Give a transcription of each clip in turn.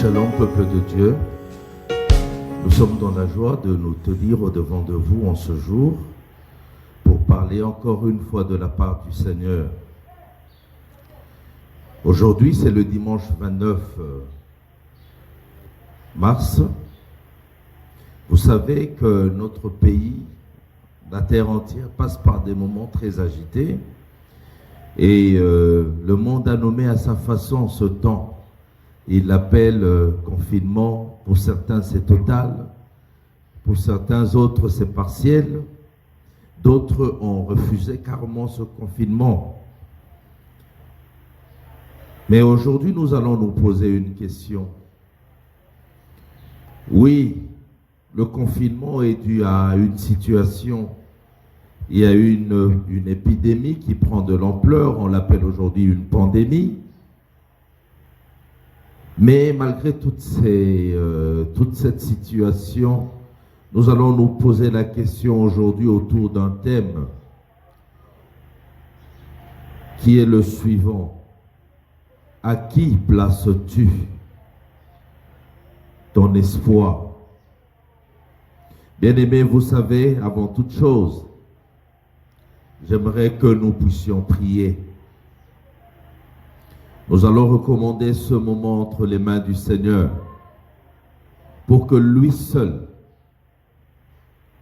Shalom, peuple de Dieu. Nous sommes dans la joie de nous tenir au-devant de vous en ce jour pour parler encore une fois de la part du Seigneur. Aujourd'hui, c'est le dimanche 29 mars. Vous savez que notre pays, la terre entière, passe par des moments très agités et le monde a nommé à sa façon ce temps. Il l'appelle confinement. Pour certains, c'est total. Pour certains autres, c'est partiel. D'autres ont refusé carrément ce confinement. Mais aujourd'hui, nous allons nous poser une question. Oui, le confinement est dû à une situation. Il y a une épidémie qui prend de l'ampleur. On l'appelle aujourd'hui une pandémie. Mais malgré toute cette situation, nous allons nous poser la question aujourd'hui autour d'un thème qui est le suivant. À qui places-tu ton espoir? Bien-aimés, vous savez, avant toute chose, j'aimerais que nous puissions prier. Nous allons recommander ce moment entre les mains du Seigneur pour que lui seul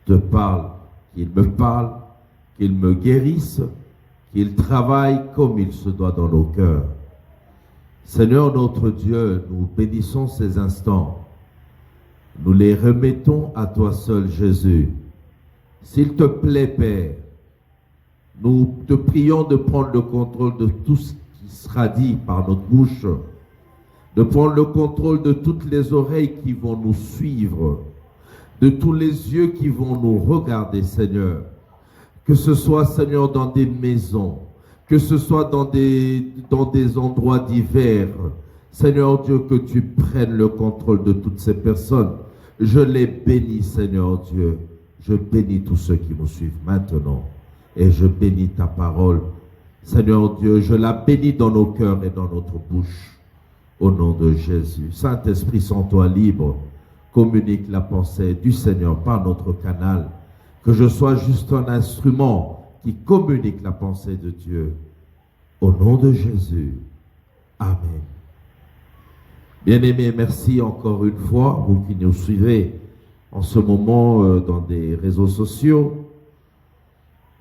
te parle, qu'il me parle, qu'il me guérisse, qu'il travaille comme il se doit dans nos cœurs. Seigneur notre Dieu, nous bénissons ces instants. Nous les remettons à toi seul, Jésus. S'il te plaît, Père, nous te prions de prendre le contrôle de tout ce sera dit par notre bouche, de prendre le contrôle de toutes les oreilles qui vont nous suivre, de tous les yeux qui vont nous regarder, Seigneur. Que ce soit, Seigneur, dans des maisons, que ce soit dans des endroits divers. Seigneur Dieu, que tu prennes le contrôle de toutes ces personnes. Je les bénis, Seigneur Dieu. Je bénis tous ceux qui nous suivent maintenant. Et je bénis ta parole. Seigneur Dieu, je la bénis dans nos cœurs et dans notre bouche, au nom de Jésus. Saint-Esprit, sens-toi libre, communique la pensée du Seigneur par notre canal, que je sois juste un instrument qui communique la pensée de Dieu, au nom de Jésus. Amen. Bien-aimés, merci encore une fois, vous qui nous suivez en ce moment dans des réseaux sociaux.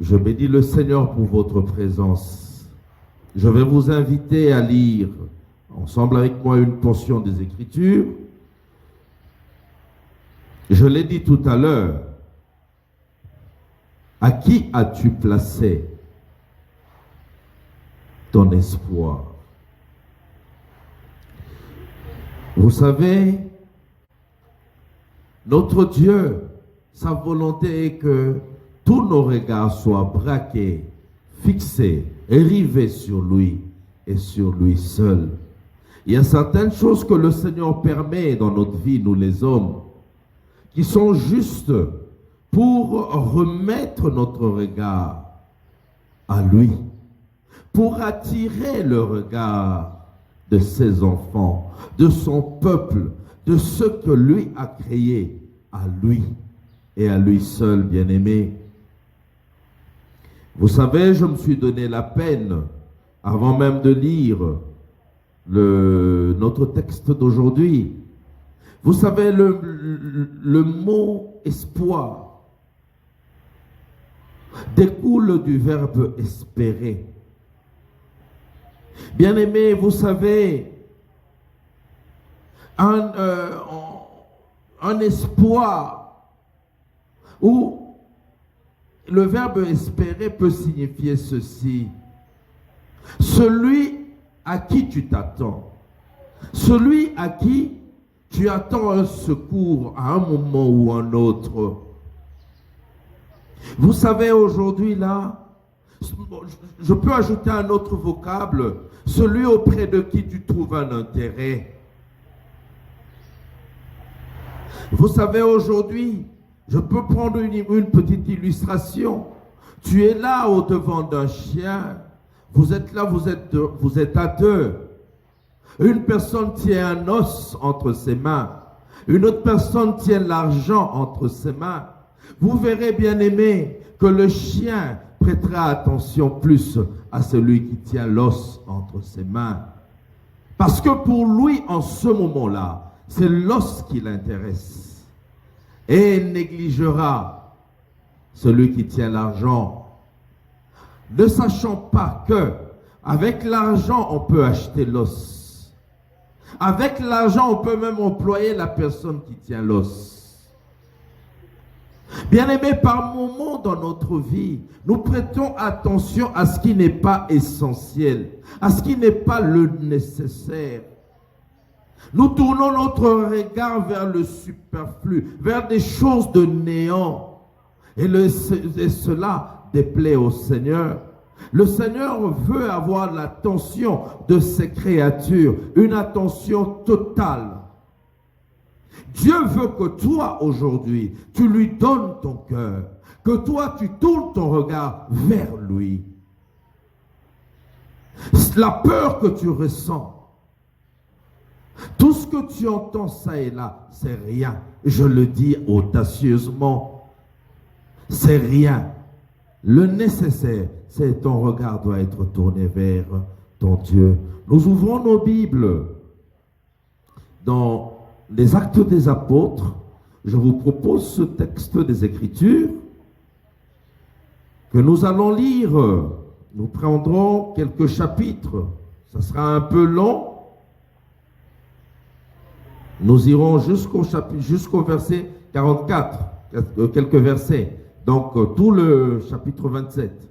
Je bénis le Seigneur pour votre présence. Je vais vous inviter à lire ensemble avec moi une portion des Écritures. Je l'ai dit tout à l'heure. À qui as-tu placé ton espoir? Vous savez, notre Dieu, sa volonté est que tous nos regards soient braqués, fixés et rivés sur lui et sur lui seul. Il y a certaines choses que le Seigneur permet dans notre vie, nous les hommes, qui sont justes pour remettre notre regard à lui, pour attirer le regard de ses enfants, de son peuple, de ce que lui a créé, à lui et à lui seul, bien-aimé. Vous savez, je me suis donné la peine, avant même de lire notre texte d'aujourd'hui. Vous savez, le mot espoir découle du verbe espérer. Bien-aimés, vous savez, un espoir où le verbe espérer peut signifier ceci. Celui à qui tu t'attends. Celui à qui tu attends un secours à un moment ou un autre. Vous savez, aujourd'hui là, je peux ajouter un autre vocable. Celui auprès de qui tu trouves un intérêt. Vous savez, aujourd'hui, je peux prendre une petite illustration. Tu es là au devant d'un chien. Vous êtes là, vous êtes à deux. Une personne tient un os entre ses mains. Une autre personne tient l'argent entre ses mains. Vous verrez, bien-aimés, que le chien prêtera attention plus à celui qui tient l'os entre ses mains. Parce que pour lui, en ce moment-là, c'est l'os qui l'intéresse. Et il négligera celui qui tient l'argent. Ne sachant pas que, avec l'argent, on peut acheter l'os. Avec l'argent, on peut même employer la personne qui tient l'os. Bien-aimés, par moments dans notre vie, nous prêtons attention à ce qui n'est pas essentiel, à ce qui n'est pas le nécessaire. Nous tournons notre regard vers le superflu, vers des choses de néant. Et cela déplaît au Seigneur. Le Seigneur veut avoir l'attention de ses créatures, une attention totale. Dieu veut que toi, aujourd'hui, tu lui donnes ton cœur, que toi, tu tournes ton regard vers lui. La peur que tu ressens, tout ce que tu entends ça et là, c'est rien. Je le dis audacieusement, c'est rien. Le nécessaire, c'est ton regard doit être tourné vers ton Dieu. Nous ouvrons nos Bibles dans les Actes des Apôtres. Je vous propose ce texte des Écritures que nous allons lire. Nous prendrons quelques chapitres. Ça sera un peu long. Nous irons jusqu'au verset 44, quelques versets. Donc, tout le chapitre 27.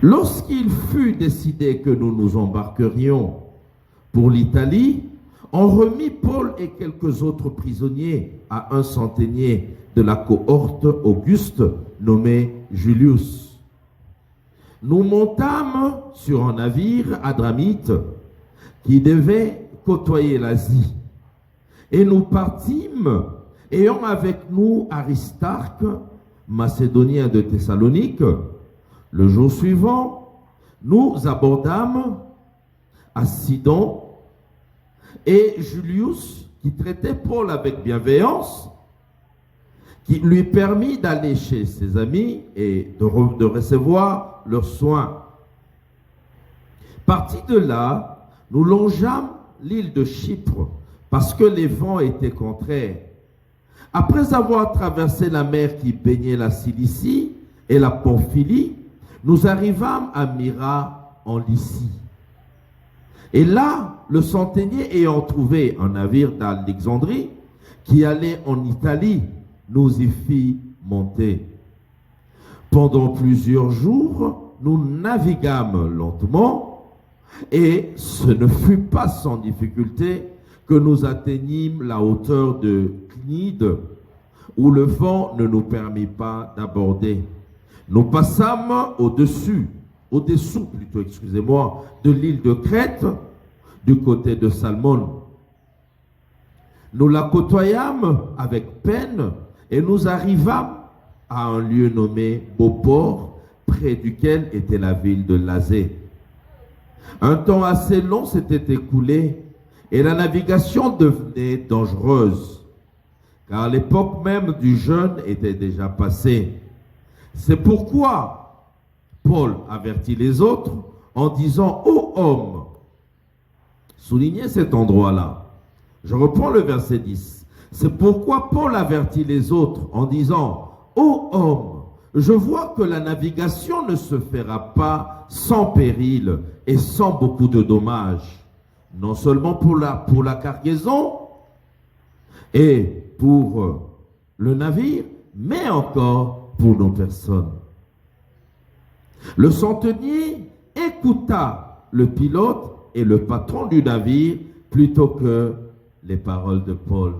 Lorsqu'il fut décidé que nous nous embarquerions pour l'Italie, on remit Paul et quelques autres prisonniers à un centenier de la cohorte Auguste nommé Julius. Nous montâmes sur un navire adramite qui devait côtoyer l'Asie. Et nous partîmes, ayant avec nous Aristarque, macédonien de Thessalonique. Le jour suivant, nous abordâmes à Sidon, et Julius, qui traitait Paul avec bienveillance, qui lui permit d'aller chez ses amis et de recevoir leurs soins. Partis de là, nous longeâmes l'île de Chypre, parce que les vents étaient contraires. Après avoir traversé la mer qui baignait la Cilicie et la Pamphylie, nous arrivâmes à Myra en Lycie. Et là, le centenier ayant trouvé un navire d'Alexandrie qui allait en Italie, nous y fit monter. Pendant plusieurs jours, nous naviguâmes lentement, et ce ne fut pas sans difficulté que nous atteignîmes la hauteur de Cnide, où le vent ne nous permit pas d'aborder. Nous passâmes au-dessous, de l'île de Crète, du côté de Salmone. Nous la côtoyâmes avec peine et nous arrivâmes à un lieu nommé Beauport, près duquel était la ville de Lazée. Un temps assez long s'était écoulé et la navigation devenait dangereuse, car l'époque même du jeûne était déjà passée. C'est pourquoi Paul avertit les autres en disant « Ô homme », soulignez cet endroit-là. Je reprends le verset 10. C'est pourquoi Paul avertit les autres en disant « Ô homme, je vois que la navigation ne se fera pas sans péril et sans beaucoup de dommages, non seulement pour la cargaison et pour le navire, mais encore pour nos personnes. » Le centenier écouta le pilote et le patron du navire plutôt que les paroles de Paul.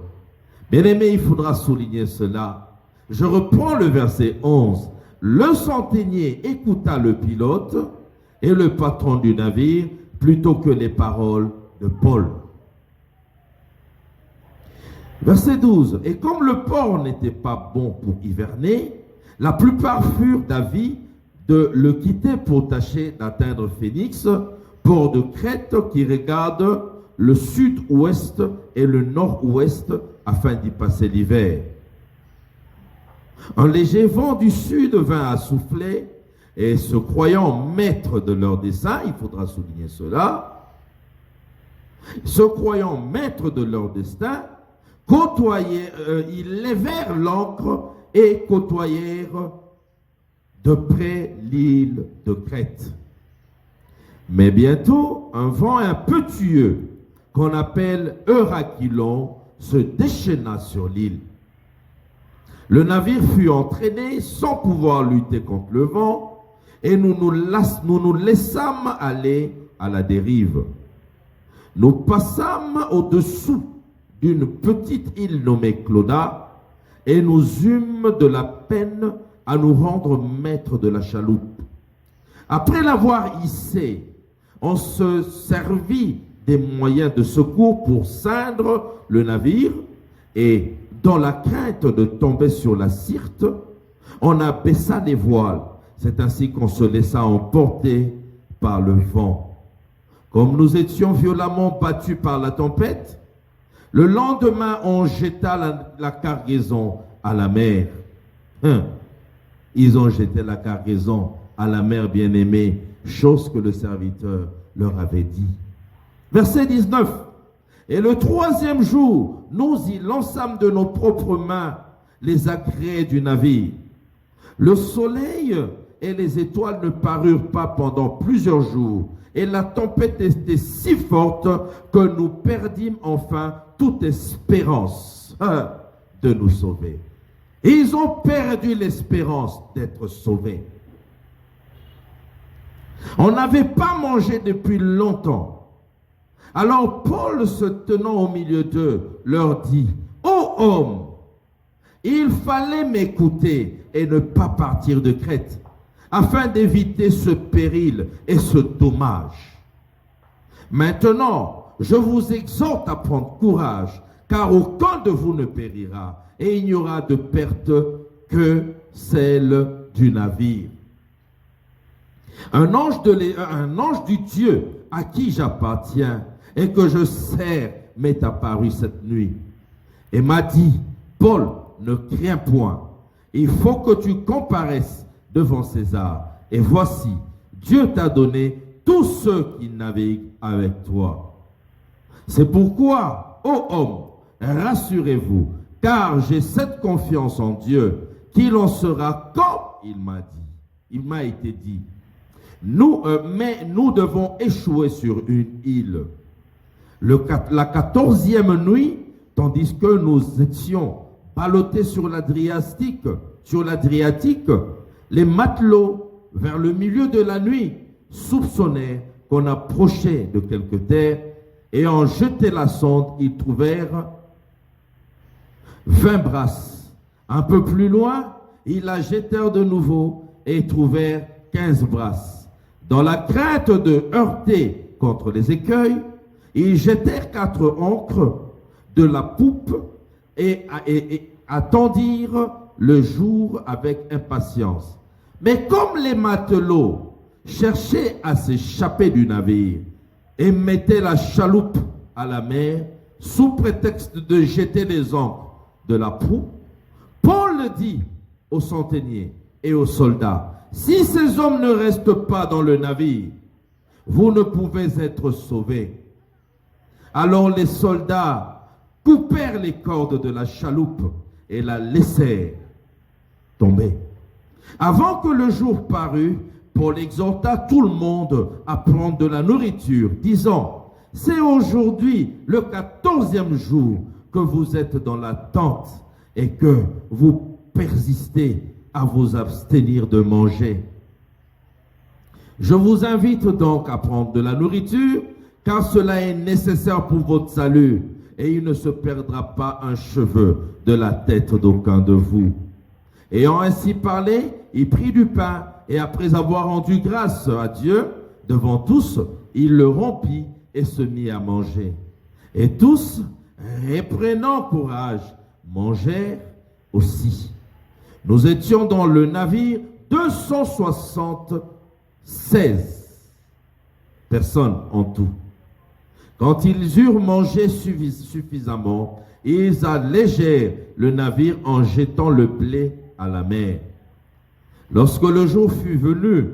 Bien-aimé, il faudra souligner cela. Je reprends le verset 11. Le centenier écouta le pilote et le patron du navire plutôt que les paroles de Paul. Verset 12. Et comme le port n'était pas bon pour hiverner, la plupart furent d'avis de le quitter pour tâcher d'atteindre Phénix, port de Crète qui regarde le sud-ouest et le nord-ouest afin d'y passer l'hiver. Un léger vent du sud vint à souffler et se croyant maître de leur dessein, il faudra souligner cela, se croyant maître de leur destin, ils levèrent l'ancre et côtoyèrent de près l'île de Crète. Mais bientôt, un vent impétueux qu'on appelle Eurachylon se déchaîna sur l'île. Le navire fut entraîné sans pouvoir lutter contre le vent et nous nous laissâmes aller à la dérive. Nous passâmes au-dessous d'une petite île nommée Clauda et nous eûmes de la peine à nous rendre maîtres de la chaloupe. Après l'avoir hissée, on se servit des moyens de secours pour ceindre le navire et, dans la crainte de tomber sur la Syrte, on abaissa les voiles. C'est ainsi qu'on se laissa emporter par le vent. Comme nous étions violemment battus par la tempête, le lendemain on jeta la cargaison à la mer. Ils ont jeté la cargaison à la mer, bien-aimée, chose que le serviteur leur avait dit. Verset 19. Et le troisième jour, nous y lançâmes de nos propres mains les agrès du navire. Le soleil et les étoiles ne parurent pas pendant plusieurs jours, et la tempête était si forte que nous perdîmes enfin toute espérance de nous sauver. Ils ont perdu l'espérance d'être sauvés. On n'avait pas mangé depuis longtemps. Alors Paul, se tenant au milieu d'eux, leur dit, « Ô hommes, il fallait m'écouter et ne pas partir de Crète, afin d'éviter ce péril et ce dommage. Maintenant, je vous exhorte à prendre courage, car aucun de vous ne périra, et il n'y aura de perte que celle du navire. Un ange du Dieu à qui j'appartiens et que je sers m'est apparu cette nuit et m'a dit, Paul, ne crains point, il faut que tu comparaisses devant César. Et voici, Dieu t'a donné tous ceux qui naviguent avec toi. C'est pourquoi, ô hommes, rassurez-vous, car j'ai cette confiance en Dieu qu'il en sera comme il m'a dit. Il m'a été dit. Mais nous devons échouer sur une île. La 14e nuit, tandis que nous étions ballottés sur l'Adriatique, les matelots, vers le milieu de la nuit, soupçonnèrent qu'on approchait de quelque terre, et en jetant la sonde, ils trouvèrent 20 brasses. Un peu plus loin, ils la jetèrent de nouveau et trouvèrent 15 brasses. Dans la crainte de heurter contre les écueils, ils jetèrent 4 ancres de la poupe et attendirent le jour avec impatience. Mais comme les matelots cherchaient à s'échapper du navire et mettaient la chaloupe à la mer sous prétexte de jeter les ancres de la proue, Paul dit aux centeniers et aux soldats, « Si ces hommes ne restent pas dans le navire, vous ne pouvez être sauvés. » Alors les soldats coupèrent les cordes de la chaloupe et la laissèrent tomber. Avant que le jour parût, Paul exhorta tout le monde à prendre de la nourriture, disant, « C'est aujourd'hui le 14e jour que vous êtes dans la tente et que vous persistez à vous abstenir de manger. Je vous invite donc à prendre de la nourriture, car cela est nécessaire pour votre salut, et il ne se perdra pas un cheveu de la tête d'aucun de vous. » Ayant ainsi parlé, il prit du pain, et après avoir rendu grâce à Dieu devant tous, il le rompit et se mit à manger. Et tous, reprenant courage, mangèrent aussi. Nous étions dans le navire 276 personnes en tout. Quand ils eurent mangé suffisamment, ils allégèrent le navire en jetant le blé à la mer. Lorsque le jour fut venu,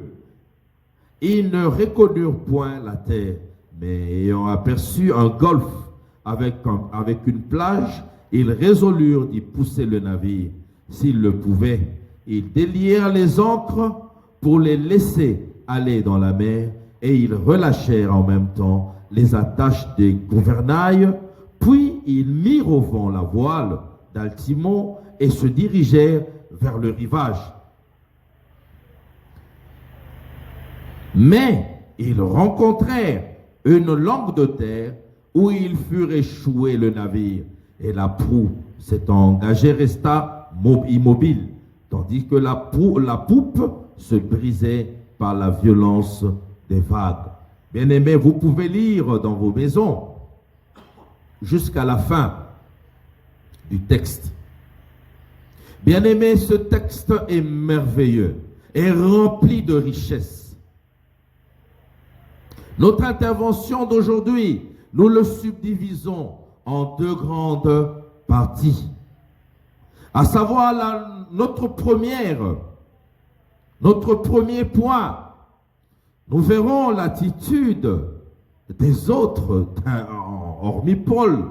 ils ne reconnurent point la terre, mais ayant aperçu un golfe avec une plage, ils résolurent d'y pousser le navire. S'ils le pouvaient, ils délièrent les ancres pour les laisser aller dans la mer, et ils relâchèrent en même temps les attaches des gouvernails, puis ils mirent au vent la voile d'altimon et se dirigèrent vers le rivage. Mais ils rencontrèrent une langue de terre où ils furent échoués le navire, et la proue s'étant engagée resta immobile, tandis que la poupe se brisait par la violence des vagues. Bien-aimés, vous pouvez lire dans vos maisons jusqu'à la fin du texte. Bien-aimés, ce texte est merveilleux et rempli de richesses. Notre intervention d'aujourd'hui, nous le subdivisons en deux grandes parties. À savoir notre premier point. Nous verrons l'attitude des autres, hormis Paul,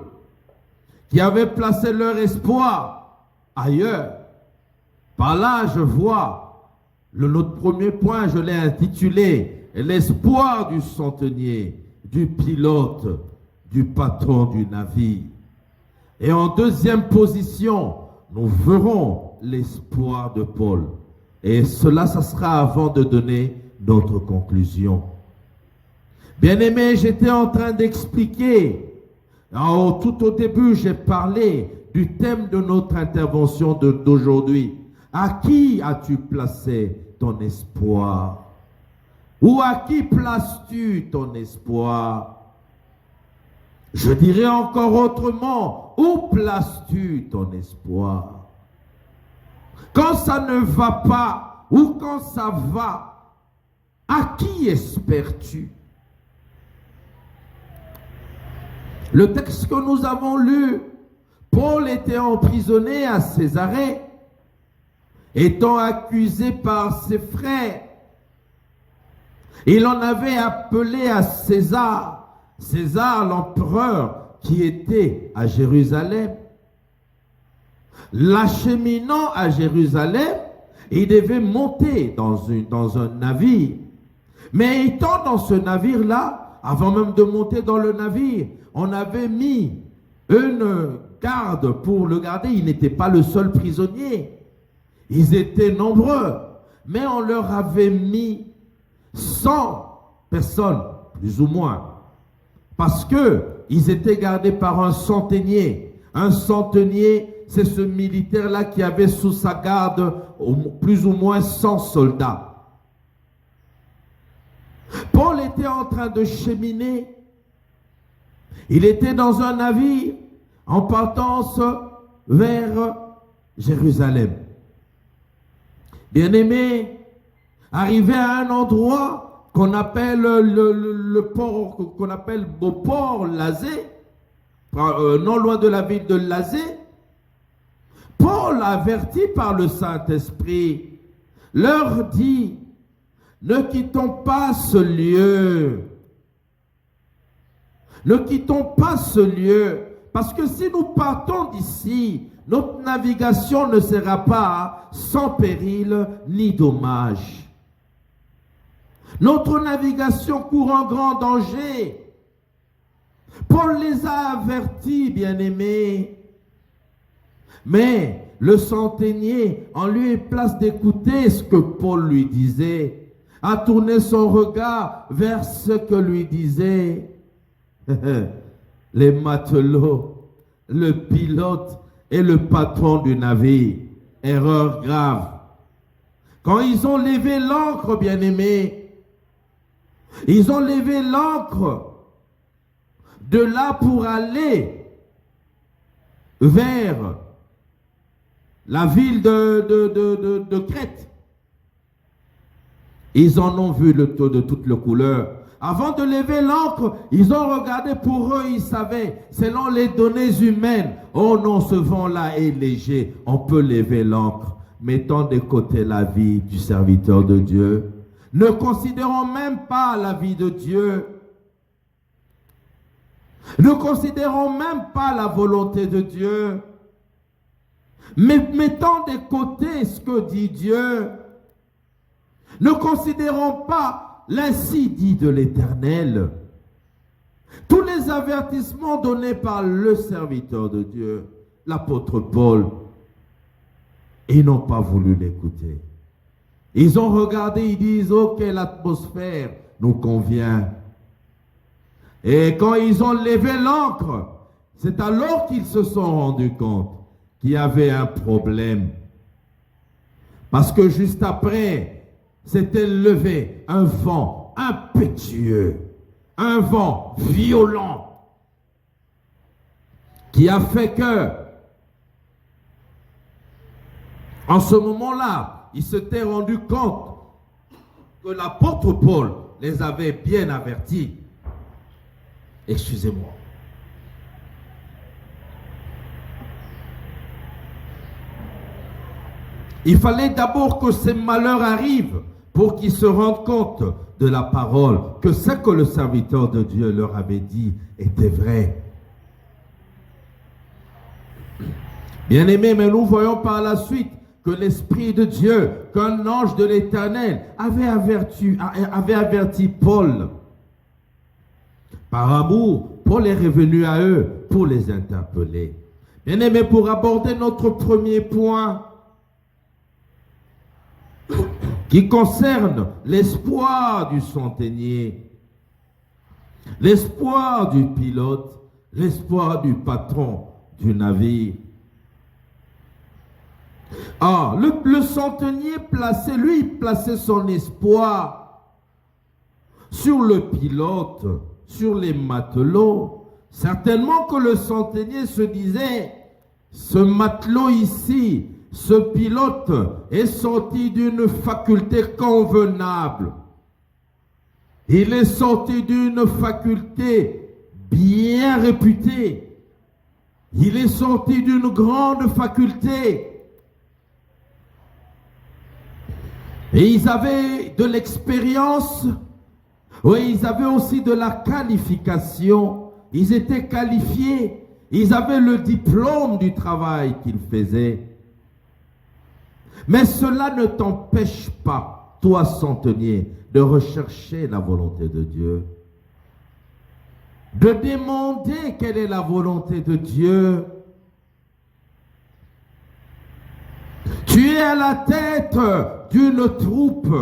qui avaient placé leur espoir ailleurs. Par là, je vois, notre premier point, je l'ai intitulé « L'espoir du centenier, du pilote, du patron du navire ». Et en deuxième position, nous verrons l'espoir de Paul. Et cela, ça sera avant de donner notre conclusion. Bien-aimés, j'étais en train d'expliquer, tout au début, j'ai parlé du thème de notre intervention d'aujourd'hui. À qui as-tu placé ton espoir? Ou à qui places-tu ton espoir? Je dirais encore autrement, où places-tu ton espoir? Quand ça ne va pas, ou quand ça va, à qui espères-tu? Le texte que nous avons lu, Paul était emprisonné à Césarée, étant accusé par ses frères. Il en avait appelé à César, l'empereur qui était à Jérusalem. L'acheminant à Jérusalem, il devait monter dans un navire. Mais étant dans ce navire-là, avant même de monter dans le navire, on avait mis une garde pour le garder. Il n'était pas le seul prisonnier. Ils étaient nombreux. Mais on leur avait mis 100 personnes, plus ou moins. Parce qu'ils étaient gardés par un centenier. Un centenier, c'est ce militaire-là qui avait sous sa garde plus ou moins 100 soldats. Paul était en train de cheminer. Il était dans un navire en partance vers Jérusalem. Bien-aimé, arrivé à un endroit qu'on appelle le port, qu'on appelle Beauport, Lazé, non loin de la ville de Lazé, Paul, averti par le Saint-Esprit, leur dit: ne quittons pas ce lieu. Ne quittons pas ce lieu, parce que si nous partons d'ici, notre navigation ne sera pas sans péril ni dommage. Notre navigation court un grand danger. Paul les a avertis, bien-aimés. Mais le centenier, en lui place d'écouter ce que Paul lui disait, a tourné son regard vers ce que lui disaient les matelots, le pilote et le patron du navire. Erreur grave. Quand ils ont levé l'ancre, bien-aimés, ils ont levé l'ancre de là pour aller vers la ville de Crète. Ils en ont vu le taux de toutes les couleurs. Avant de lever l'ancre, ils ont regardé pour eux, ils savaient, selon les données humaines, oh non, ce vent-là est léger, on peut lever l'ancre. Mettons de côté la vie du serviteur de Dieu. Ne considérons même pas la vie de Dieu. Ne considérons même pas la volonté de Dieu. Mais mettons de côté ce que dit Dieu. Ne considérons pas l'ainsi dit de l'Éternel. Tous les avertissements donnés par le serviteur de Dieu, l'apôtre Paul, ils n'ont pas voulu l'écouter. Ils ont regardé, ils disent, ok, l'atmosphère nous convient. Et quand ils ont levé l'ancre, c'est alors qu'ils se sont rendus compte qu'il y avait un problème. Parce que juste après, s'était levé un vent impétueux, un vent violent, qui a fait que, en ce moment-là, ils s'étaient rendus compte que l'apôtre Paul les avait bien avertis. Excusez-moi. Il fallait d'abord que ces malheurs arrivent pour qu'ils se rendent compte de la parole, que ce que le serviteur de Dieu leur avait dit était vrai. Bien-aimés, mais nous voyons par la suite que l'Esprit de Dieu, qu'un ange de l'Éternel avait averti Paul. Par amour, Paul est revenu à eux pour les interpeller. Bien-aimés, pour aborder notre premier point, qui concerne l'espoir du centenier, l'espoir du pilote, l'espoir du patron du navire. Ah, le centenier plaçait son espoir sur le pilote, sur les matelots. Certainement que le centenier se disait, ce matelot ici, ce pilote est sorti d'une faculté convenable. Il est sorti d'une faculté bien réputée. Il est sorti d'une grande faculté. Et ils avaient de l'expérience. Oui, ils avaient aussi de la qualification. Ils étaient qualifiés. Ils avaient le diplôme du travail qu'ils faisaient. Mais cela ne t'empêche pas, toi centenier, de rechercher la volonté de Dieu. De demander quelle est la volonté de Dieu. Tu es à la tête d'une troupe.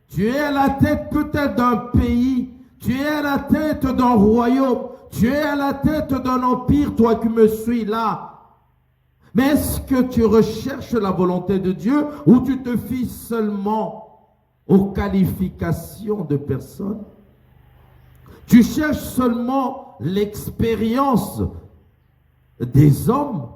Tu es à la tête peut-être d'un pays. Tu es à la tête d'un royaume. Tu es à la tête d'un empire, toi qui me suis là. Mais est-ce que tu recherches la volonté de Dieu ou tu te fies seulement aux qualifications de personnes? Tu cherches seulement l'expérience des hommes?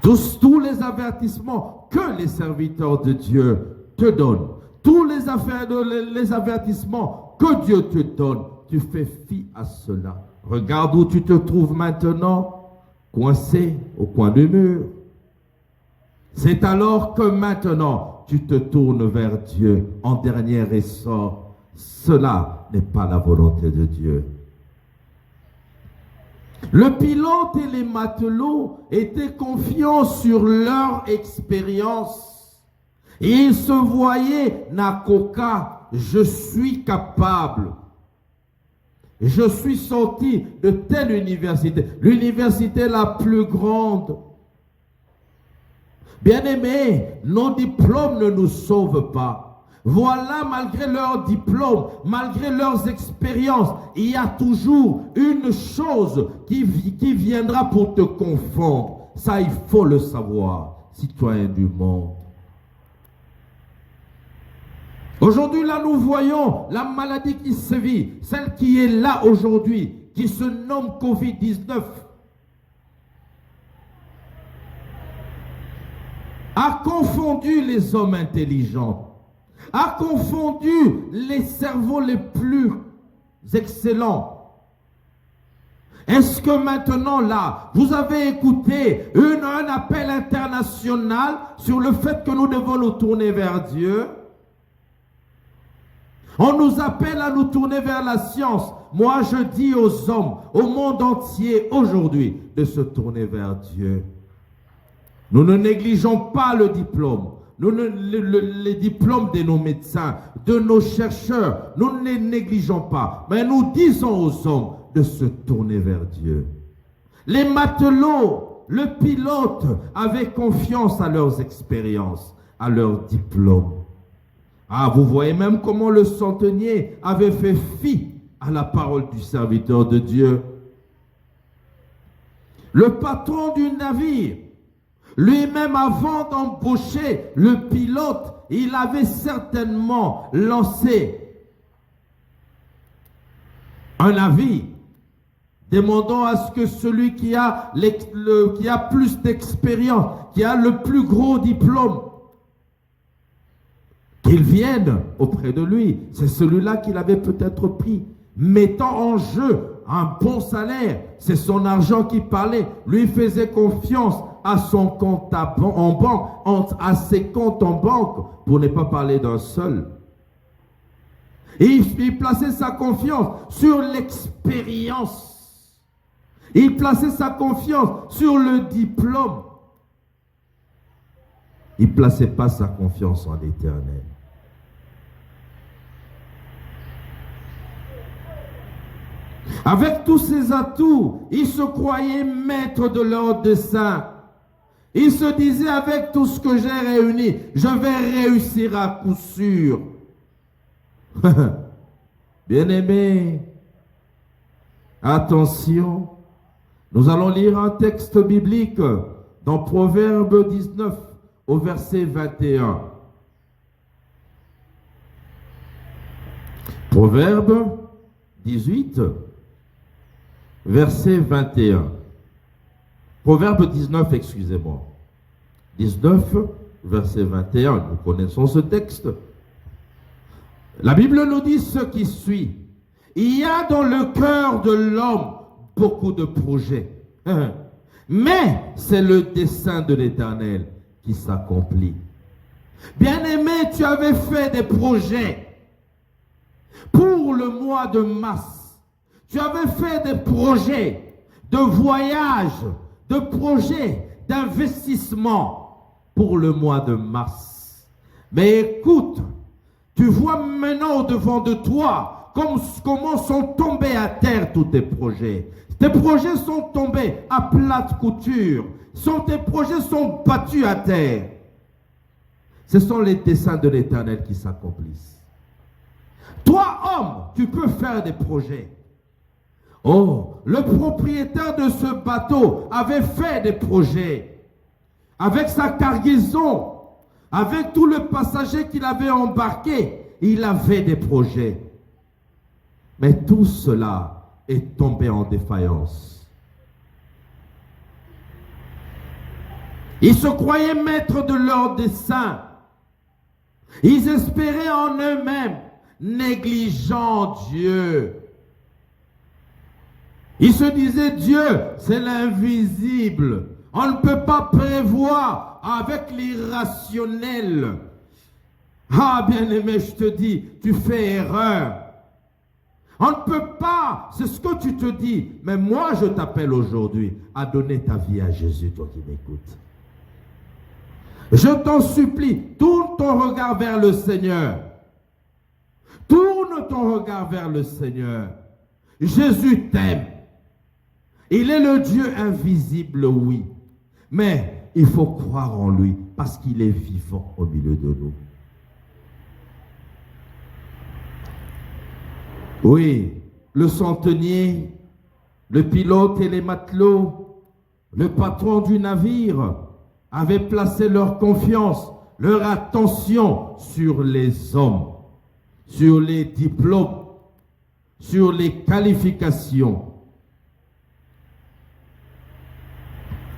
Tous les avertissements que les serviteurs de Dieu te donnent, tous les avertissements que Dieu te donne, tu fais fi à cela. Regarde où tu te trouves maintenant, coincé au coin du mur. C'est alors que maintenant tu te tournes vers Dieu en dernier ressort. Cela n'est pas la volonté de Dieu. Le pilote et les matelots étaient confiants sur leur expérience. Et ils se voyaient, Nakoka, je suis capable. Je suis sorti de telle université, l'université la plus grande. Bien-aimés, nos diplômes ne nous sauvent pas. Voilà, malgré leurs diplômes, malgré leurs expériences, il y a toujours une chose qui viendra pour te confondre. Ça, il faut le savoir, citoyen du monde. Aujourd'hui, là, nous voyons la maladie qui sévit, celle qui est là aujourd'hui, qui se nomme Covid-19. a confondu les hommes intelligents, a confondu les cerveaux les plus excellents. Est-ce que maintenant là, vous avez écouté un appel international sur le fait que nous devons nous tourner vers Dieu? On nous appelle à nous tourner vers la science. Moi, je dis aux hommes, au monde entier aujourd'hui, de se tourner vers Dieu. Nous ne négligeons pas le diplôme. Les diplômes de nos médecins, de nos chercheurs, nous ne les négligeons pas. Mais nous disons aux hommes de se tourner vers Dieu. Les matelots, le pilote avaient confiance à leurs expériences, à leurs diplômes. Ah, vous voyez même comment le centenier avait fait fi à la parole du serviteur de Dieu. Le patron du navire, lui-même avant d'embaucher le pilote, il avait certainement lancé un avis demandant à ce que celui qui a plus d'expérience, qui a le plus gros diplôme, qu'il vienne auprès de lui. C'est celui-là qu'il avait peut-être pris, mettant en jeu un bon salaire. C'est son argent qui parlait. Lui faisait confiance à son compte en banque, à ses comptes en banque, pour ne pas parler d'un seul. Et il plaçait sa confiance sur l'expérience. Il plaçait sa confiance sur le diplôme. Il ne plaçait pas sa confiance en l'Éternel. Avec tous ses atouts, il se croyait maître de leur dessein. Il se disait, avec tout ce que j'ai réuni, je vais réussir à coup sûr. Bien-aimés, attention, nous allons lire un texte biblique dans Proverbe 19 au verset 21. Proverbe 18, verset 21. Proverbe 19, excusez-moi. 19, verset 21, nous connaissons ce texte. La Bible nous dit ce qui suit. Il y a dans le cœur de l'homme beaucoup de projets. Mais c'est le dessein de l'Éternel qui s'accomplit. Bien-aimé, tu avais fait des projets pour le mois de mars. Tu avais fait des projets de voyage, de projets d'investissement pour le mois de mars. Mais écoute, tu vois maintenant au-devant de toi comment sont tombés à terre tous tes projets. Tes projets sont tombés à plate couture. Tes projets sont battus à terre. Ce sont les desseins de l'Éternel qui s'accomplissent. Toi, homme, tu peux faire des projets. Oh, le propriétaire de ce bateau avait fait des projets. Avec sa cargaison, avec tout le passager qu'il avait embarqué, il avait des projets. Mais tout cela est tombé en défaillance. Ils se croyaient maîtres de leur dessein. Ils espéraient en eux-mêmes, négligeant Dieu. Ils se disaient, Dieu, c'est l'invisible. On ne peut pas prévoir avec l'irrationnel. Ah, bien-aimé, je te dis, tu fais erreur. On ne peut pas, c'est ce que tu te dis. Mais moi, je t'appelle aujourd'hui à donner ta vie à Jésus, toi qui m'écoutes. Je t'en supplie, tourne ton regard vers le Seigneur. Tourne ton regard vers le Seigneur. Jésus t'aime. Il est le Dieu invisible, oui. Mais il faut croire en lui parce qu'il est vivant au milieu de nous. Oui, le centenier, le pilote et les matelots, le patron du navire avaient placé leur confiance, leur attention sur les hommes, sur les diplômes, sur les qualifications.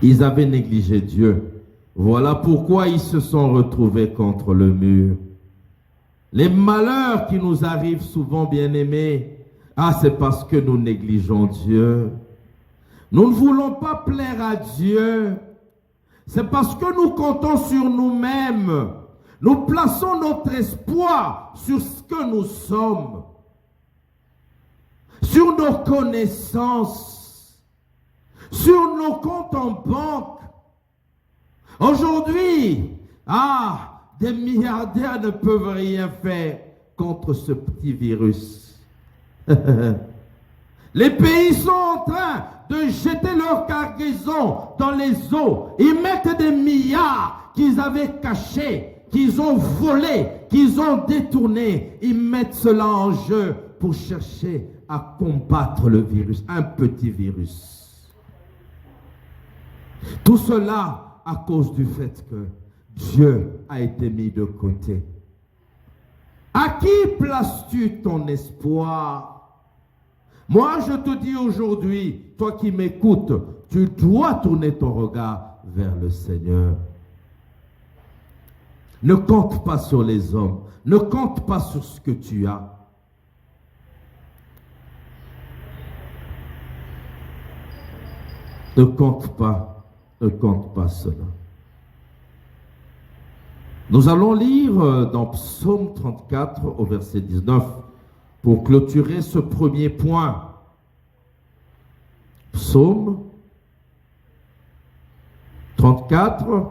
Ils avaient négligé Dieu. Voilà pourquoi ils se sont retrouvés contre le mur. Les malheurs qui nous arrivent souvent, bien-aimés, c'est parce que nous négligeons Dieu. Nous ne voulons pas plaire à Dieu. C'est parce que nous comptons sur nous-mêmes. Nous plaçons notre espoir sur ce que nous sommes, sur nos connaissances, sur nos comptes en banque. Aujourd'hui, des milliardaires ne peuvent rien faire contre ce petit virus. Les pays sont en train de jeter leur cargaison dans les eaux. Ils mettent des milliards qu'ils avaient cachés, qu'ils ont volés, qu'ils ont détournés. Ils mettent cela en jeu pour chercher à combattre le virus, un petit virus. Tout cela à cause du fait que Dieu a été mis de côté. À qui places-tu ton espoir? Moi, je te dis aujourd'hui, toi qui m'écoutes, tu dois tourner ton regard vers le Seigneur. Ne compte pas sur les hommes. Ne compte pas sur ce que tu as. Ne compte pas cela. Nous allons lire dans Psaume 34 au verset 19 pour clôturer ce premier point. Psaume 34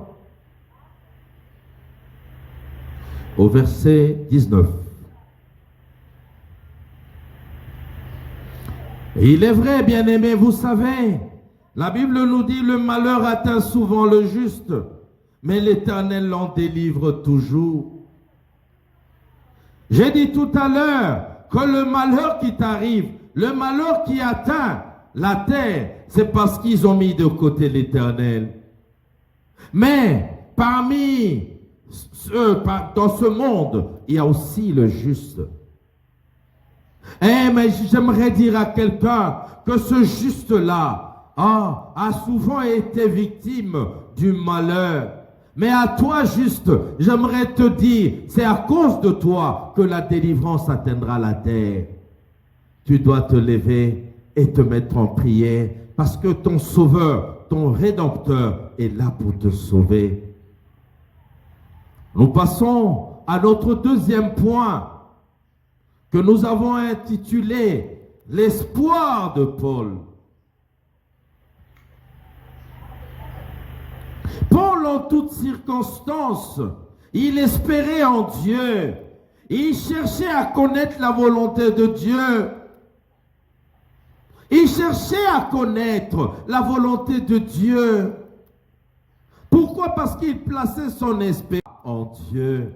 au verset 19. Et il est vrai, bien-aimés, vous savez, la Bible nous dit le malheur atteint souvent le juste, mais l'Éternel l'en délivre toujours. J'ai dit tout à l'heure que le malheur qui t'arrive, le malheur qui atteint la terre, c'est parce qu'ils ont mis de côté l'Éternel. Mais parmi eux, dans ce monde, il y a aussi le juste. Mais j'aimerais dire à quelqu'un que ce juste-là a souvent été victime du malheur. Mais à toi juste, j'aimerais te dire, c'est à cause de toi que la délivrance atteindra la terre. Tu dois te lever et te mettre en prière parce que ton Sauveur, ton Rédempteur est là pour te sauver. Nous passons à notre deuxième point que nous avons intitulé « L'espoir de Paul ». Paul, en toutes circonstances, il espérait en Dieu. Il cherchait à connaître la volonté de Dieu. Il cherchait à connaître la volonté de Dieu. Pourquoi? Parce qu'il plaçait son espérance en Dieu.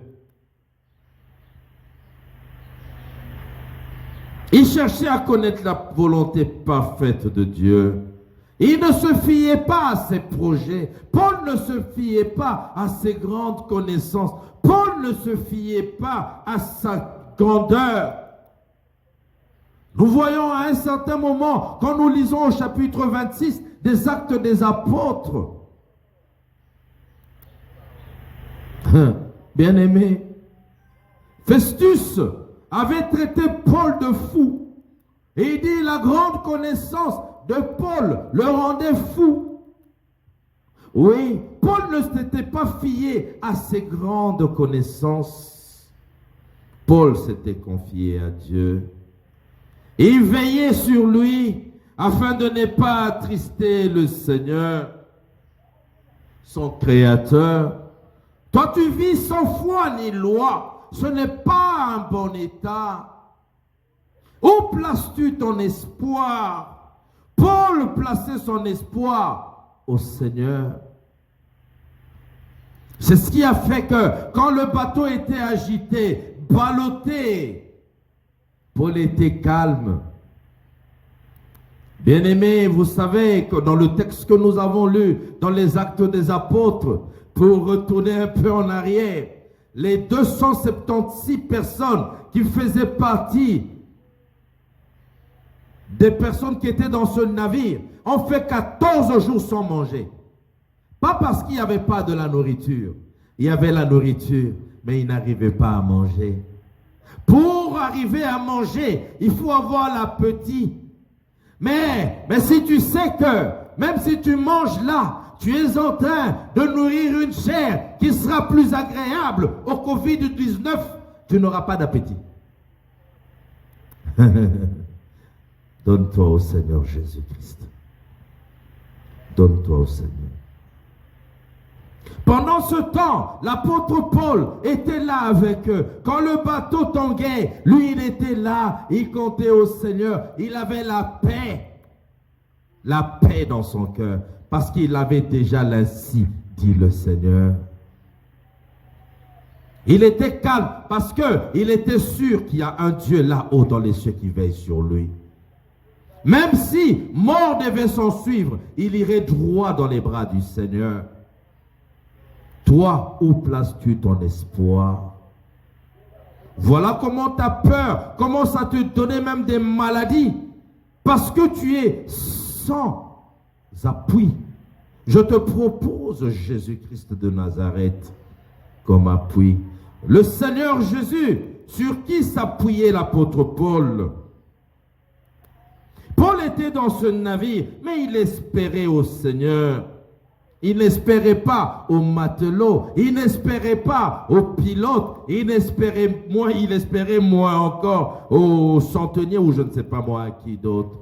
Il cherchait à connaître la volonté parfaite de Dieu. Il ne se fiait pas à ses projets. Paul ne se fiait pas à ses grandes connaissances. Paul ne se fiait pas à sa grandeur. Nous voyons à un certain moment, quand nous lisons au chapitre 26 des Actes des Apôtres, bien-aimé, Festus avait traité Paul de fou. Et il dit, la grande connaissance de Paul le rendait fou. Oui, Paul ne s'était pas fié à ses grandes connaissances. Paul s'était confié à Dieu. Il veillait sur lui afin de ne pas attrister le Seigneur, son Créateur. Toi, tu vis sans foi ni loi. Ce n'est pas un bon état. Où places-tu ton espoir? Paul plaçait son espoir au Seigneur. C'est ce qui a fait que quand le bateau était agité, ballotté, Paul était calme. Bien-aimés, vous savez que dans le texte que nous avons lu, dans les Actes des Apôtres, pour retourner un peu en arrière, les 276 personnes qui faisaient partie des personnes qui étaient dans ce navire ont fait 14 jours sans manger. Pas parce qu'il n'y avait pas de la nourriture. Il y avait la nourriture, mais ils n'arrivaient pas à manger. Pour arriver à manger, il faut avoir l'appétit. Mais si tu sais que, même si tu manges là, tu es en train de nourrir une chair qui sera plus agréable au Covid-19, tu n'auras pas d'appétit. Donne-toi au Seigneur Jésus-Christ. Donne-toi au Seigneur. Pendant ce temps, l'apôtre Paul était là avec eux. Quand le bateau tanguait, lui, il était là. Il comptait au Seigneur. Il avait la paix. La paix dans son cœur. Parce qu'il avait déjà l'ainsi, dit le Seigneur. Il était calme parce qu'il était sûr qu'il y a un Dieu là-haut dans les cieux qui veille sur lui. Même si mort devait s'en suivre, il irait droit dans les bras du Seigneur. Toi, où places-tu ton espoir? Voilà comment ta peur commence à te donner même des maladies. Parce que tu es sans appui. Je te propose Jésus-Christ de Nazareth comme appui. Le Seigneur Jésus, sur qui s'appuyait l'apôtre Paul? Paul était dans ce navire, mais il espérait au Seigneur. Il n'espérait pas aux matelots, il n'espérait pas aux pilotes, il espérait moins encore aux centeniers ou je ne sais pas moi à qui d'autre.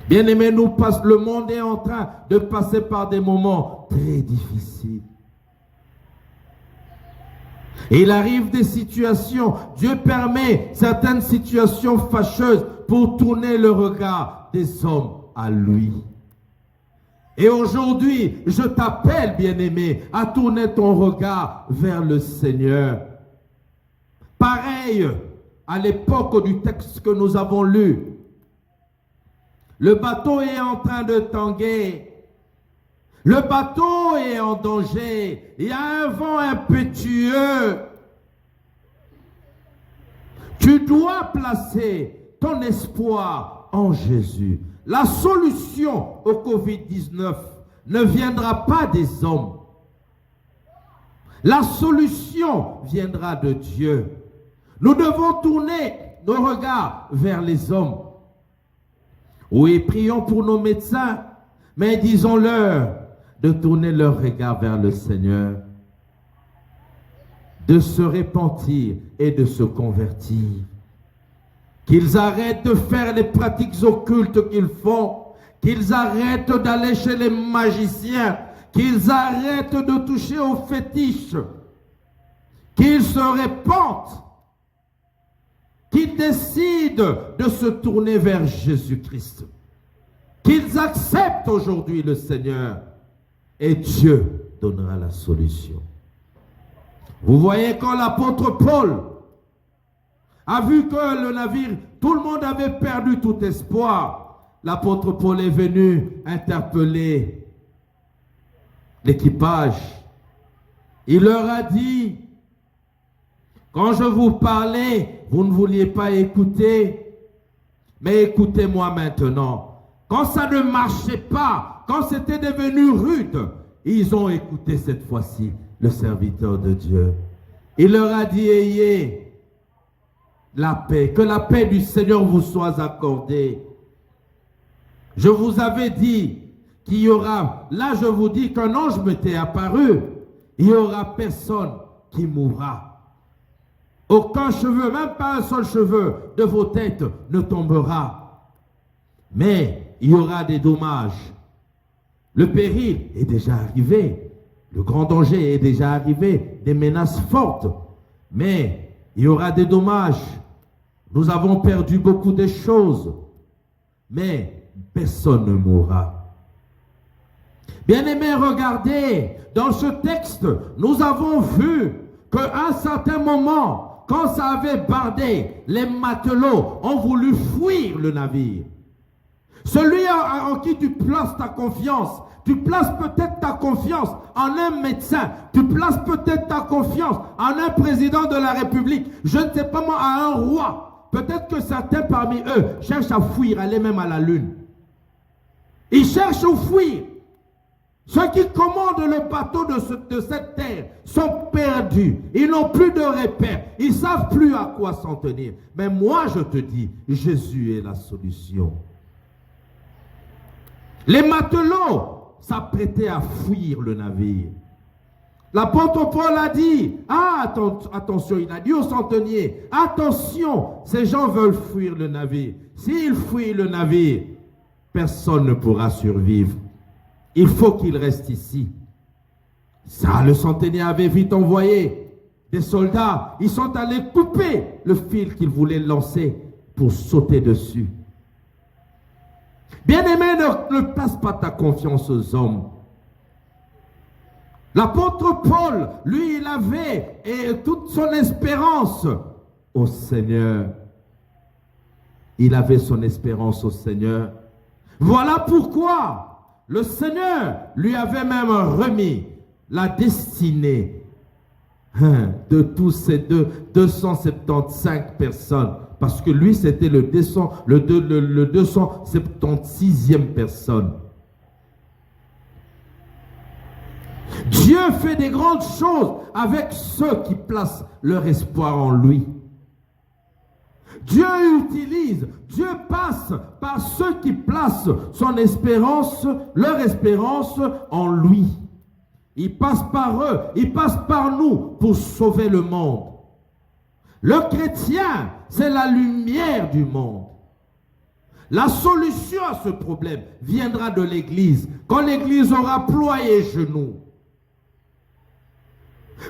Bien-aimés, le monde est en train de passer par des moments très difficiles. Et il arrive des situations, Dieu permet certaines situations fâcheuses pour tourner le regard des hommes à lui. Et aujourd'hui, je t'appelle, bien-aimé, à tourner ton regard vers le Seigneur. Pareil à l'époque du texte que nous avons lu. Le bateau est en train de tanguer. Le bateau est en danger. Il y a un vent impétueux. Tu dois placer ton espoir en Jésus. La solution au Covid-19 ne viendra pas des hommes. La solution viendra de Dieu. Nous devons tourner nos regards vers les hommes. Oui, prions pour nos médecins, mais disons-leur de tourner leur regard vers le Seigneur, de se repentir et de se convertir. Qu'ils arrêtent de faire les pratiques occultes qu'ils font, qu'ils arrêtent d'aller chez les magiciens, qu'ils arrêtent de toucher aux fétiches, qu'ils se repentent, qu'ils décident de se tourner vers Jésus-Christ, qu'ils acceptent aujourd'hui le Seigneur et Dieu donnera la solution. Vous voyez, quand l'apôtre Paul a vu que le navire, tout le monde avait perdu tout espoir, l'apôtre Paul est venu interpeller l'équipage. Il leur a dit, quand je vous parlais, vous ne vouliez pas écouter, mais écoutez-moi maintenant. Quand ça ne marchait pas, quand c'était devenu rude, ils ont écouté cette fois-ci le serviteur de Dieu. Il leur a dit, ayez la paix, que la paix du Seigneur vous soit accordée. Je vous avais dit qu'il y aura, là je vous dis qu'un ange m'était apparu, il n'y aura personne qui mourra. Aucun cheveu, même pas un seul cheveu de vos têtes ne tombera. Mais il y aura des dommages. Le péril est déjà arrivé. Le grand danger est déjà arrivé. Des menaces fortes. Mais il y aura des dommages. Nous avons perdu beaucoup de choses. Mais personne ne mourra. Bien-aimés, regardez. Dans ce texte, nous avons vu qu'à un certain moment, quand ça avait bardé, les matelots ont voulu fuir le navire. Celui en qui tu places ta confiance, tu places peut-être ta confiance en un médecin, tu places peut-être ta confiance en un président de la République, je ne sais pas moi, à un roi. Peut-être que certains parmi eux cherchent à fuir, aller même à la lune. Ils cherchent à fuir. Ceux qui commandent le bateau de cette terre sont perdus. Ils n'ont plus de repères. Ils ne savent plus à quoi s'en tenir. Mais moi, je te dis, Jésus est la solution. Les matelots s'apprêtaient à fuir le navire. L'apôtre Paul a dit, attention, il a dit aux centeniers, attention, ces gens veulent fuir le navire. S'ils fuient le navire, personne ne pourra survivre. Il faut qu'ils restent ici. Ça, le centenier avait vite envoyé des soldats. Ils sont allés couper le fil qu'ils voulaient lancer pour sauter dessus. Bien-aimé, ne place pas ta confiance aux hommes. L'apôtre Paul, lui, il avait toute son espérance au Seigneur. Il avait son espérance au Seigneur. Voilà pourquoi le Seigneur lui avait même remis la destinée de tous ces 275 personnes. Parce que lui, c'était le 276e personne. Dieu fait des grandes choses avec ceux qui placent leur espoir en lui. Dieu passe par ceux qui placent leur espérance en lui. Il passe par eux, il passe par nous pour sauver le monde. Le chrétien, c'est la lumière du monde. La solution à ce problème viendra de l'Église. Quand l'Église aura ployé genoux,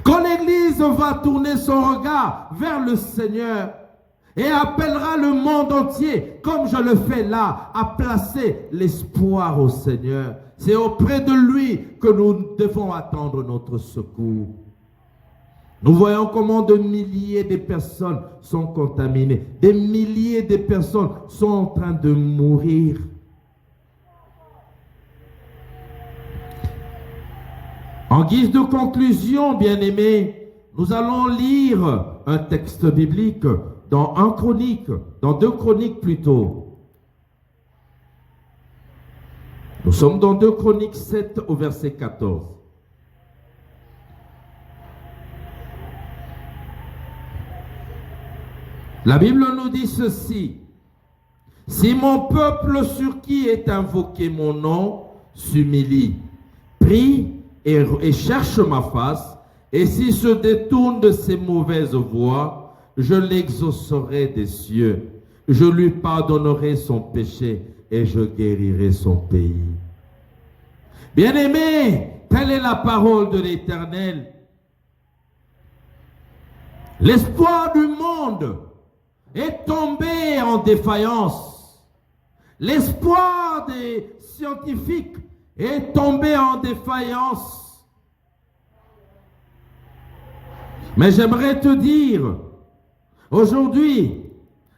quand l'Église va tourner son regard vers le Seigneur et appellera le monde entier, comme je le fais là, à placer l'espoir au Seigneur. C'est auprès de lui que nous devons attendre notre secours. Nous voyons comment de milliers de personnes sont contaminées. Des milliers de personnes sont en train de mourir. En guise de conclusion, bien-aimés, nous allons lire un texte biblique dans 2 Chroniques plutôt. Nous sommes dans 2 Chroniques 7 au verset 14. La Bible nous dit ceci: si mon peuple sur qui est invoqué mon nom s'humilie, prie et cherche ma face, et s'il se détourne de ses mauvaises voies, je l'exaucerai des cieux, je lui pardonnerai son péché et je guérirai son pays. Bien-aimés, telle est la parole de l'Éternel. L'espoir du monde est tombé en défaillance. L'espoir des scientifiques est tombé en défaillance. Mais j'aimerais te dire, aujourd'hui,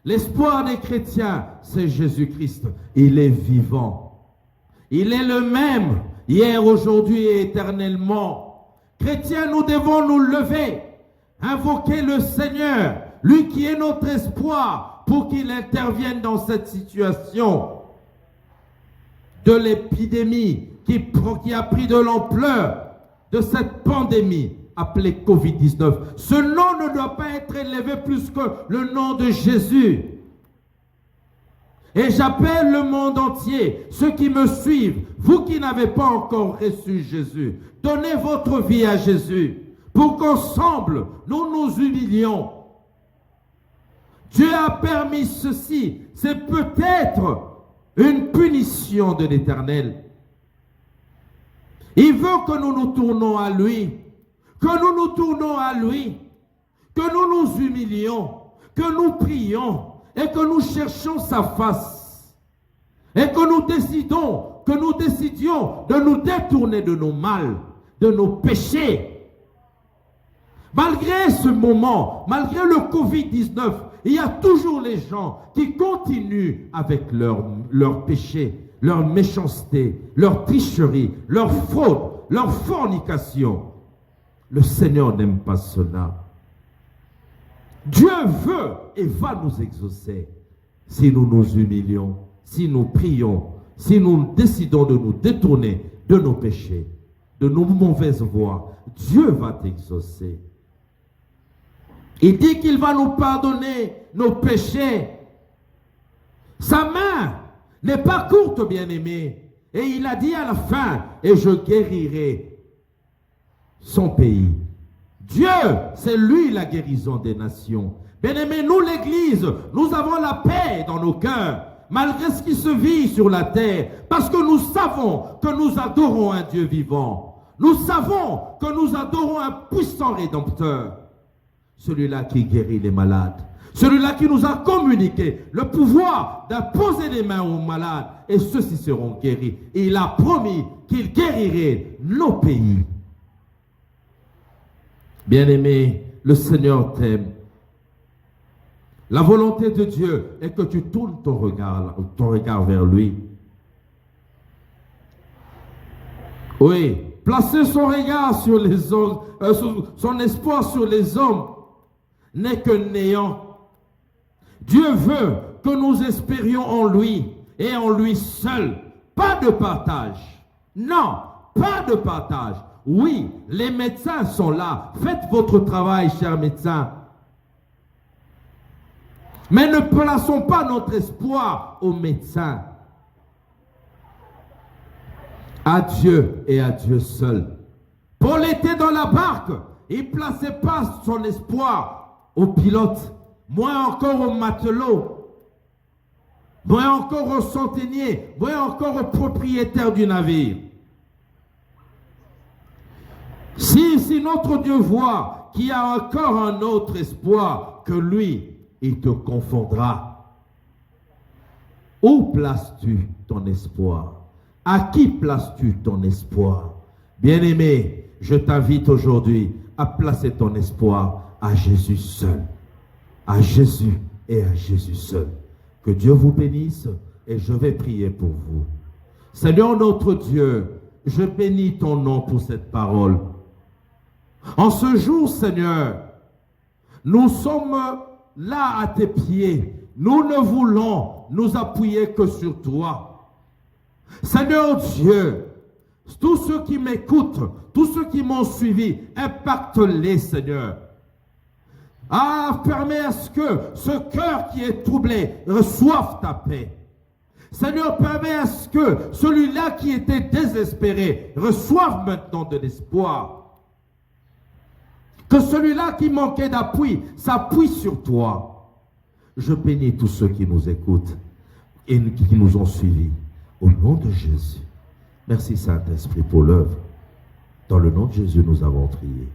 l'espoir des chrétiens, c'est Jésus-Christ. Il est vivant. Il est le même, hier, aujourd'hui et éternellement. Chrétiens, nous devons nous lever, invoquer le Seigneur, lui qui est notre espoir, pour qu'il intervienne dans cette situation de l'épidémie qui a pris de l'ampleur, de cette pandémie appelée Covid-19. Ce nom ne doit pas être élevé plus que le nom de Jésus. Et j'appelle le monde entier, ceux qui me suivent, vous qui n'avez pas encore reçu Jésus, donnez votre vie à Jésus pour qu'ensemble nous nous humilions. Dieu a permis ceci, c'est peut-être une punition de l'Éternel. Il veut que nous nous tournons à lui, que nous nous humilions, que nous prions et que nous cherchions sa face et que nous décidions de nous détourner de nos mal, de nos péchés. Malgré ce moment, malgré le Covid-19, il y a toujours les gens qui continuent avec leurs péchés, leur méchanceté, leur tricherie, leur fraude, leur fornication. Le Seigneur n'aime pas cela. Dieu veut et va nous exaucer si nous nous humilions, si nous prions, si nous décidons de nous détourner de nos péchés, de nos mauvaises voies, Dieu va t'exaucer. Il dit qu'il va nous pardonner nos péchés. Sa main n'est pas courte, bien-aimé. Et il a dit à la fin, et je guérirai son pays. Dieu, c'est lui la guérison des nations. Bien-aimé, nous l'Église, nous avons la paix dans nos cœurs, malgré ce qui se vit sur la terre, parce que nous savons que nous adorons un Dieu vivant. Nous savons que nous adorons un puissant Rédempteur. Celui-là qui guérit les malades. Celui-là qui nous a communiqué le pouvoir d'imposer les mains aux malades et ceux-ci seront guéris. Et il a promis qu'il guérirait nos pays. Bien-aimé, le Seigneur t'aime. La volonté de Dieu est que tu tournes ton regard vers lui. Oui, placer son regard sur les hommes, son espoir sur les hommes n'est que néant. Dieu veut que nous espérions en lui et en lui seul. Pas de partage. Non, pas de partage. Oui, les médecins sont là. Faites votre travail, chers médecins. Mais ne plaçons pas notre espoir aux médecins. À Dieu et à Dieu seul. Paul était dans la barque. Il ne plaçait pas son espoir aux pilotes, moins encore aux matelots, moins encore aux centeniers, moins encore aux propriétaires du navire. Si notre Dieu voit qu'il y a encore un autre espoir que lui, il te confondra. Où places-tu ton espoir? À qui places-tu ton espoir? Bien-aimé, je t'invite aujourd'hui à placer ton espoir à Jésus seul. À Jésus et à Jésus seul. Que Dieu vous bénisse et je vais prier pour vous. Seigneur notre Dieu, je bénis ton nom pour cette parole. En ce jour, Seigneur, nous sommes là à tes pieds. Nous ne voulons nous appuyer que sur toi. Seigneur Dieu, tous ceux qui m'écoutent, tous ceux qui m'ont suivi, impacte-les, Seigneur. Ah, permets à ce que ce cœur qui est troublé reçoive ta paix. Seigneur, permets à ce que celui-là qui était désespéré reçoive maintenant de l'espoir. Que celui-là qui manquait d'appui s'appuie sur toi. Je bénis tous ceux qui nous écoutent et qui nous ont suivis. Au nom de Jésus. Merci Saint-Esprit pour l'œuvre. Dans le nom de Jésus, nous avons prié.